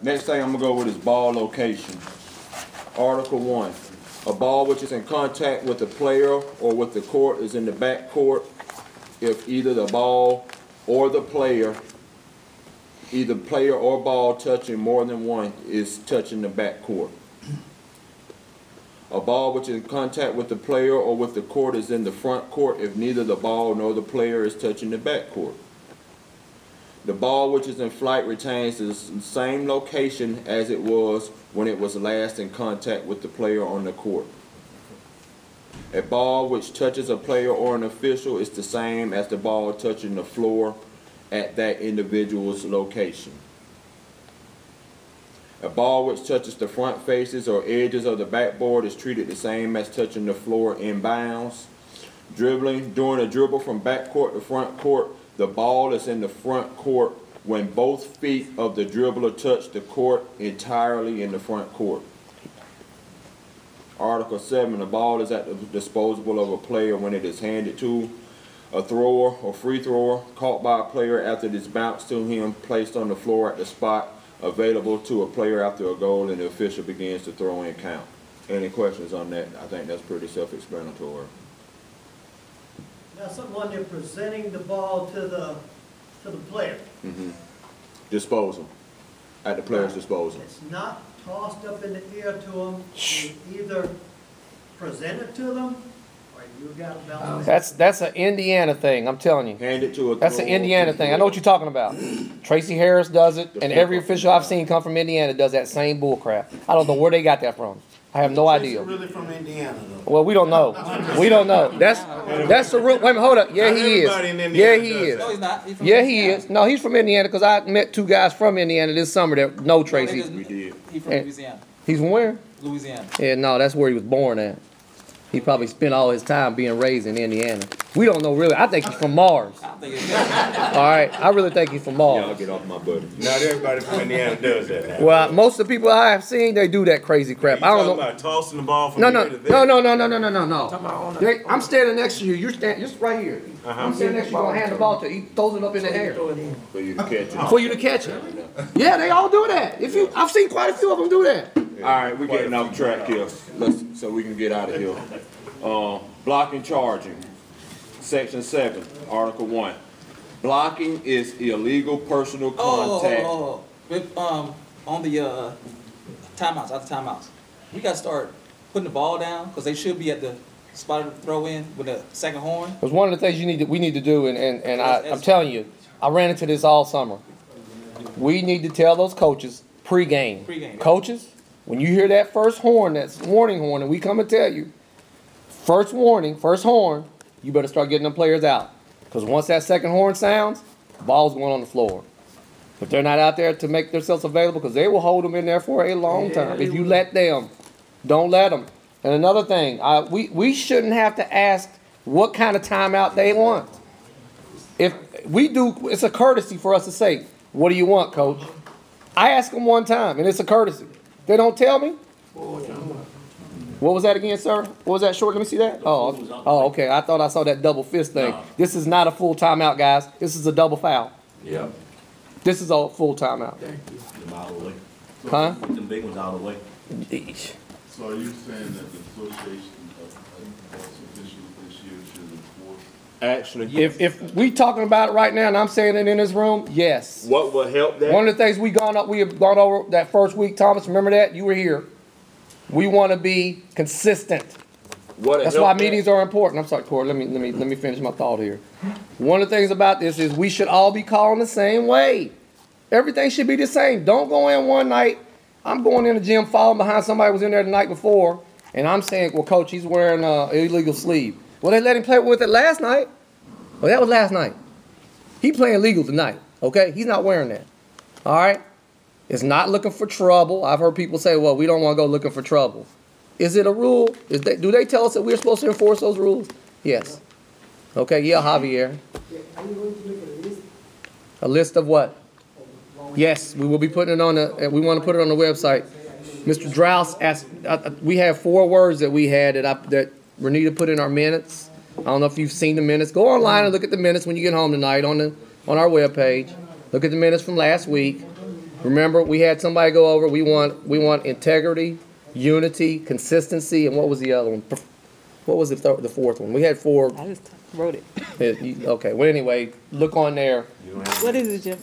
Next thing I'm going to go with is ball location. Article 1. A ball which is in contact with the player or with the court is in the back court if either the ball or the player, either player or ball touching more than one is touching the back court. A ball which is in contact with the player or with the court is in the front court if neither the ball nor the player is touching the back court. The ball which is in flight retains the same location as it was when it was last in contact with the player on the court. A ball which touches a player or an official is the same as the ball touching the floor at that individual's location. A ball which touches the front faces or edges of the backboard is treated the same as touching the floor in bounds. Dribbling. During a dribble from back court to front court, the ball is in the front court when both feet of the dribbler touch the court entirely in the front court. Article 7, the ball is at the disposal of a player when it is handed to a thrower or free thrower, caught by a player after it is bounced to him, placed on the floor at the spot available to a player after a goal, and the official begins to throw in count. Any questions on that? I think that's pretty self-explanatory. Now, someone they're presenting the ball to the player. Mm-hmm. Disposal. At the player's disposal. It's not tossed up in the air to them. You either present it to them, or you got to bounce it. That's an Indiana thing. I'm telling you. Hand it to a That's an Indiana thing. I know what you're talking about. Tracy Harris does it, and every official I've seen come from Indiana does that same bull crap. I don't know where they got that from. I have no idea. Really from Indiana, though. Well, we don't know. We don't know. That's the real. Wait a minute, hold up. Yeah, he is. Yeah, he is. No, he's not. He's from Yeah, Louisiana. he is. No, he's from Indiana because I met two guys from Indiana this summer that know Tracy. We did. He's from Louisiana. He's from where? Louisiana. Yeah, no, that's where he was born at. He probably spent all his time being raised in Indiana. We don't know really. I think he's from Mars. I think it's All right, I really think he's from Mars. Y'all get off my buddy. Not everybody from Indiana does that now. Well, most of the people I have seen, they do that crazy crap. I don't know. About tossing the ball from No. here to there. No. I'm standing next to you. You're standing just right here. I'm standing next to you. Gonna hand the ball to you. He throws it up in the air For you to catch it. for you to catch it. Yeah, they all do that. I've seen quite a few of them do that. All right, we're getting off track here. So we can get out of here. Blocking charging. Section 7, Article 1. Blocking is illegal personal contact. On the timeouts, after timeouts, we got to start putting the ball down because they should be at the spot to throw in with the second horn. Because one of the things we need to do, and I'm telling you, I ran into this all summer. We need to tell those coaches pregame. Coaches, when you hear that first horn, that's warning horn, and we come and tell you, first warning, first horn, you better start getting them players out. Because once that second horn sounds, the ball's going on the floor. If they're not out there to make themselves available, because they will hold them in there for a long time. If you let them, don't let them. And another thing, we shouldn't have to ask what kind of timeout they want. If we do, it's a courtesy for us to say, what do you want, coach? I ask them one time, and it's a courtesy. They don't tell me. What was that again, sir? What was that short? Let me see that. Oh, okay. I thought I saw that double fist thing. No. This is not a full timeout, guys. This is a double foul. Yep. This is a full timeout. Them out of the way. Huh? Them big ones out of the way. So are you saying that the association of officials this year should enforce? Actually, if we talking about it right now, and I'm saying it in this room, yes. What will help that? One of the things we have gone over that first week, Thomas. Remember that? You were here. We want to be consistent. That's why meetings are important. I'm sorry, Corey. Let me finish my thought here. One of the things about this is we should all be calling the same way. Everything should be the same. Don't go in one night. I'm going in the gym falling behind somebody who was in there the night before, and I'm saying, well, coach, he's wearing an illegal sleeve. Well, they let him play with it last night. Well, that was last night. He playing legal tonight. Okay, he's not wearing that. All right. It's not looking for trouble. I've heard people say, well, we don't want to go looking for trouble. Is it a rule? Do they tell us that we're supposed to enforce those rules? Yes. Okay, yeah, Javier. Are you going to make a list? A list of what? Yes, we will be putting it on we want to put it on the website. Mr. Drouse asked, we have 4 words that we had that Renita put in our minutes. I don't know if you've seen the minutes. Go online and look at the minutes when you get home tonight on our webpage. Look at the minutes from last week. Remember, we had somebody go over, we want integrity, unity, consistency, and what was the other one? What was the fourth one? We had 4. I just wrote it. Okay, well, anyway, look on there. What is it, Jim?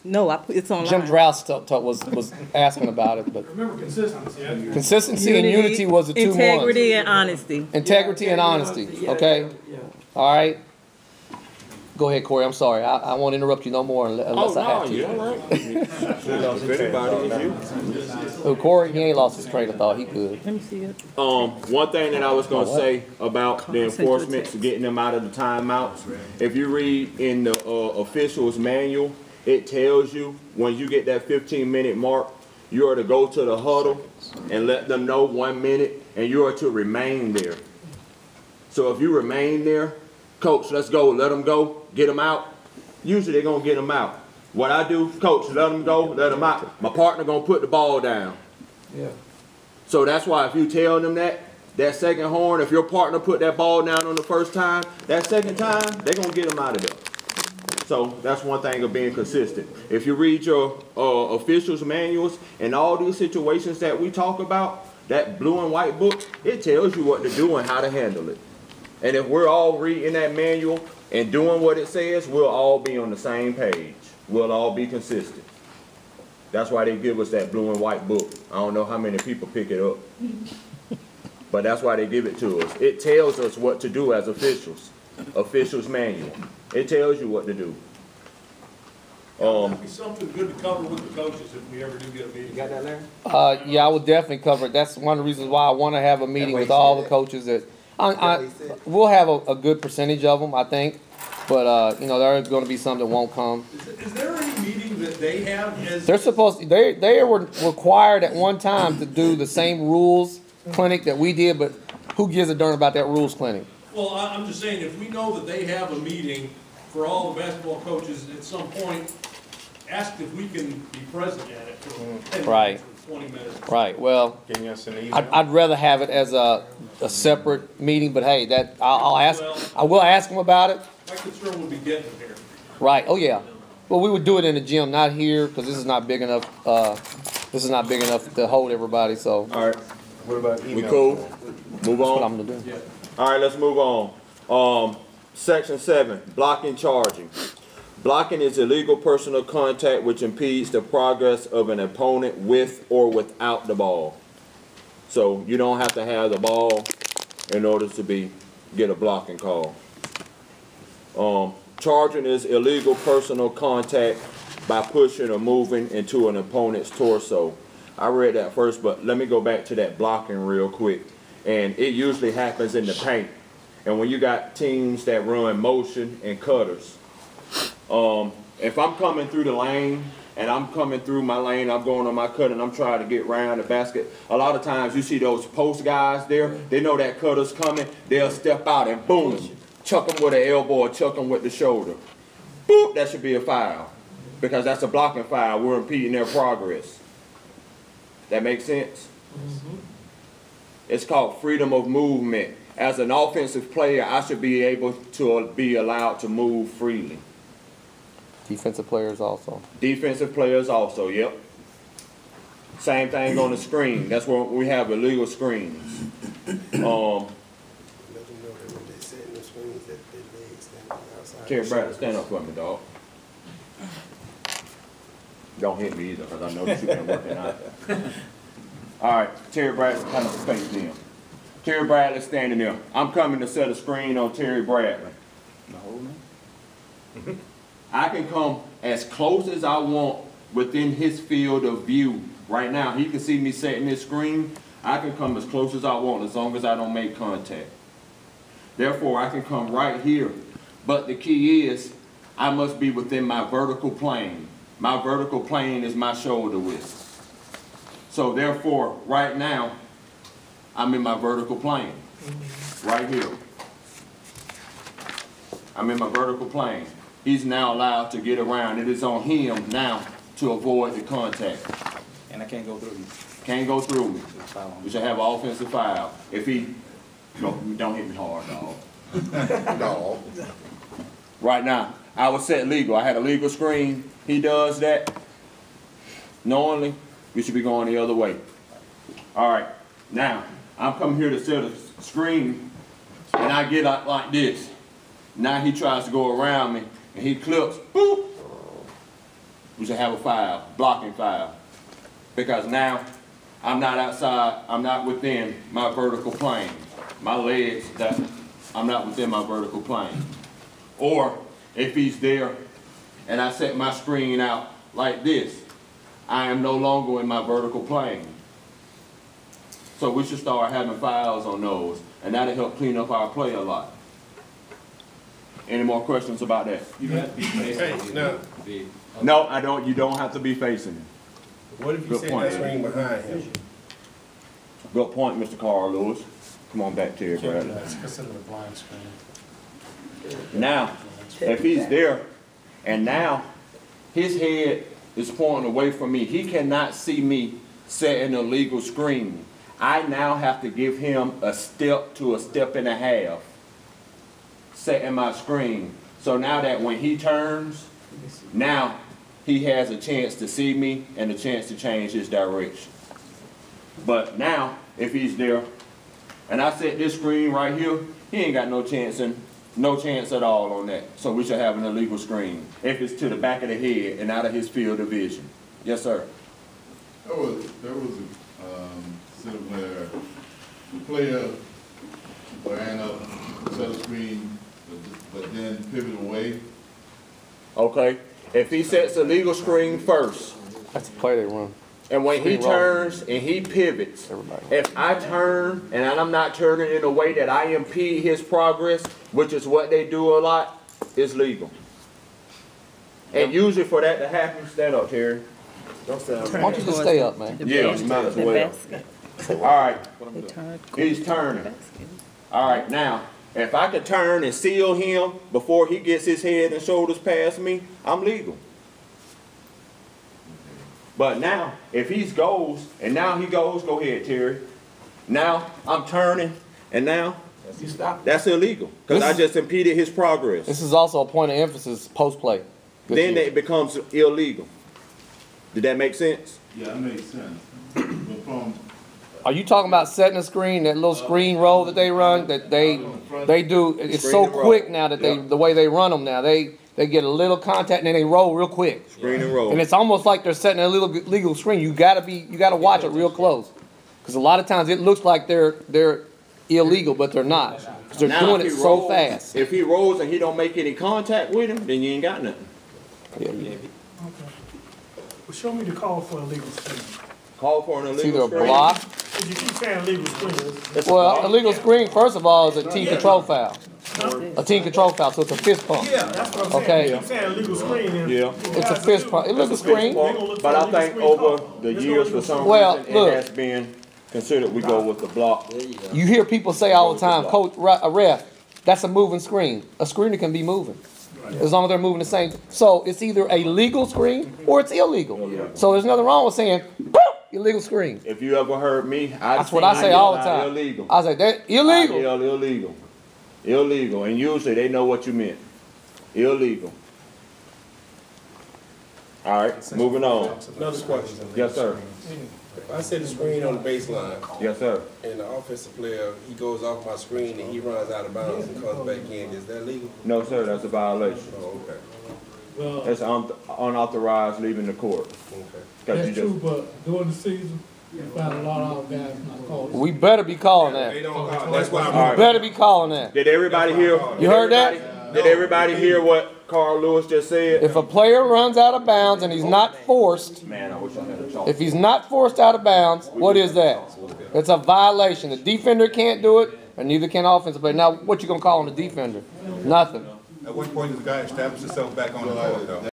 No, it's online. Jim Drouse was asking about it, but Remember consistency. consistency and unity was the 2 ones. Integrity and honesty. Integrity and honesty, okay? All right? Go ahead, Corey, I'm sorry. I won't interrupt you no more unless I have to. You're all right. If anybody is you. Oh, Corey, he ain't lost his train of thought. He good. Let me see it. One thing that I was gonna say about the enforcement, getting them out of the timeouts. If you read in the officials manual, it tells you when you get that 15-minute mark, you are to go to the huddle and let them know 1 minute, and you are to remain there. So if you remain there, coach, let's go, let them go, get them out. Usually they're gonna get them out. What I do, coach, let them go, let them out. My partner gonna put the ball down. Yeah. So that's why if you tell them that second horn, if your partner put that ball down on the first time, that second time, they're gonna get them out of there. So that's one thing of being consistent. If you read your officials manuals and all these situations that we talk about, that blue and white book, it tells you what to do and how to handle it. And if we're all reading that manual and doing what it says, we'll all be on the same page. We'll all be consistent. That's why they give us that blue and white book. I don't know how many people pick it up. But that's why they give it to us. It tells us what to do as officials. Officials manual. It tells you what to do. That'd be something good to cover with the coaches if we ever do get a meeting. You got that, Larry? Yeah, I would definitely cover it. That's one of the reasons why I want to have a meeting with all the coaches. That we'll have a good percentage of them, I think. But you know, there's going to be some that won't come. Is there any meeting that they have? They're supposed to. They were required at one time to do the same rules clinic that we did, but who gives a darn about that rules clinic? Well, I'm just saying, if we know that they have a meeting for all the basketball coaches at some point, ask if we can be present at it for 10 Right. minutes or 20 minutes. Right. Well, Can you send an email? I'd rather have it as a separate meeting, but hey, that I'll ask. I will ask them about it. My concern would be getting them here. Right. Oh yeah. Well, we would do it in the gym, not here, because this is not big enough. This is not big enough to hold everybody. So. All right. What about email? We cool? Move That's what on. I'm gonna do. All right, let's move on. Section 7, blocking charging. Blocking is illegal personal contact which impedes the progress of an opponent with or without the ball. So you don't have to have the ball in order to get a blocking call. Charging is illegal personal contact by pushing or moving into an opponent's torso. I read that first, but let me go back to that blocking real quick. And it usually happens in the paint. And when you got teams that run motion and cutters, if I'm coming through the lane and I'm coming through my lane, I'm going on my cut and I'm trying to get around the basket, a lot of times you see those post guys there, they know that cutter's coming, they'll step out and boom, chuck them with an elbow or chuck them with the shoulder. Boop, that should be a foul because that's a blocking foul. We're impeding their progress. That makes sense? Mm-hmm. It's called freedom of movement. As an offensive player, I should be able to be allowed to move freely. Defensive players also. Defensive players also, yep. Same thing on the screen. That's where we have illegal screens. Terry Bradley, stand up for me, dog. Don't hit me either, because I know that you've been working out. All right, Terry Bradley, kind of space them. Terry Bradley standing there. I'm coming to set a screen on Terry Bradley. I can come as close as I want within his field of view. Right now, he can see me setting this screen. I can come as close as I want as long as I don't make contact. Therefore, I can come right here. But the key is, I must be within my vertical plane. My vertical plane is my shoulder width. So therefore, right now, I'm in my vertical plane. Right here. I'm in my vertical plane. He's now allowed to get around. It is on him now to avoid the contact. And I can't go through you. Can't go through me. We should have an offensive foul. If he, don't hit me hard, dog. Dog. Right now, I was set legal. I had a legal screen. He does that. Knowingly, we should be going the other way. All right, now, I'm coming here to set a screen, and I get like this. Now he tries to go around me, and he clips, boop. We should have a foul, blocking foul. Because now, I'm not outside, I'm not within my vertical plane. My legs, I'm not within my vertical plane. Or, if he's there, and I set my screen out like this, I am no longer in my vertical plane. So we should start having fouls on those, and that'll help clean up our play a lot. Any more questions about that? You have to be facing no. No, I don't. You don't have to be facing him. What if you Good set point. that screen behind him? Good point, Mr. Carl Lewis. Come on back to your brother. That's considered a blind screen. Now, if he's there, and now his head is pointing away from me, he cannot see me setting a legal screen. I now have to give him a step to a step and a half, setting my screen. So now that when he turns, now he has a chance to see me and a chance to change his direction. But now, if he's there, and I set this screen right here, he ain't got no chance at all on that. So we should have an illegal screen if it's to the back of the head and out of his field of vision. Yes, sir. There was a sitting where the player ran up, set a screen, but then pivot away. Okay. If he sets a legal screen first, That's the play they run. and when he turns and he pivots, if I turn and I'm not turning in a way that I impede his progress, which is what they do a lot, it's legal. And usually for that to happen, stand up, Terry. Don't stand up. Why don't you just stay up, man? Yeah, you might as The well. basket. All right, They turned. he's turning. All right, now, if I could turn and seal him before he gets his head and shoulders past me, I'm legal. But now, if he goes, and now he goes, go ahead, Terry. Now, I'm turning, and now, You stop. that's illegal, because I This- just impeded his progress. This is also a point of emphasis post-play. Then it becomes illegal. Did that make sense? Yeah, that makes sense. But from Are you talking about setting a screen, that little screen roll that they run, that they do, it's so Screen and roll. quick now that Yeah. the way they run them now, they get a little contact and then they roll real quick. Screen and roll. And it's almost like they're setting a little legal screen. You gotta watch it real close. Because a lot of times it looks like they're illegal, but they're not. Because they're Now, doing if it he so rolls- fast. If he rolls and he don't make any contact with him, then you ain't got nothing. Yeah. Well, show me the call for a legal screen. Call for an It's either illegal a screen. block. Because you keep saying legal screen. That's a Well, block. a legal screen, first of all, is a team control foul. A team control foul, so it's a fist pump. Yeah, that's what I'm saying. Okay. You keep saying legal screen. and Yeah. you It's a guys fist do- pump. It looks a screen. They gonna look But for a I legal think screen over call. the There's no years, legal for some screen. Well, reason, look. it has been considered we go with the block. You hear people say all the time, coach, a ref, that's a moving screen. A screener can be moving. As long as they're moving the same. So it's either a legal screen or it's illegal. So there's nothing wrong with saying, boop, illegal screen. If you ever heard me, That's what I say all the time. Illegal. I say, that I illegal. yell illegal. Illegal. And usually they know what you meant. Illegal. All right, moving on. Another question. Yes, sir. If I set a screen on the baseline Yes, sir. and the offensive player, he goes off my screen and he runs out of bounds and comes back in, is that legal? No, sir, that's a violation. Oh, okay. Well, That's unauthorized leaving the court. Okay. 'Cause you that's just- true, but during the season, you find a lot of our guys not called. We better be calling that. They don't call, that's why All I'm. right. Better be calling that. Did everybody hear? You heard that? Did everybody hear what Carl Lewis just said? If a player runs out of bounds and he's not forced, Man, I wish I had a chalk. if he's not forced out of bounds, what is that? It's a violation. The defender can't do it, and neither can offensive player. Now, what you gonna call on the defender? Nothing. At what point does the guy establish himself back on the court, though?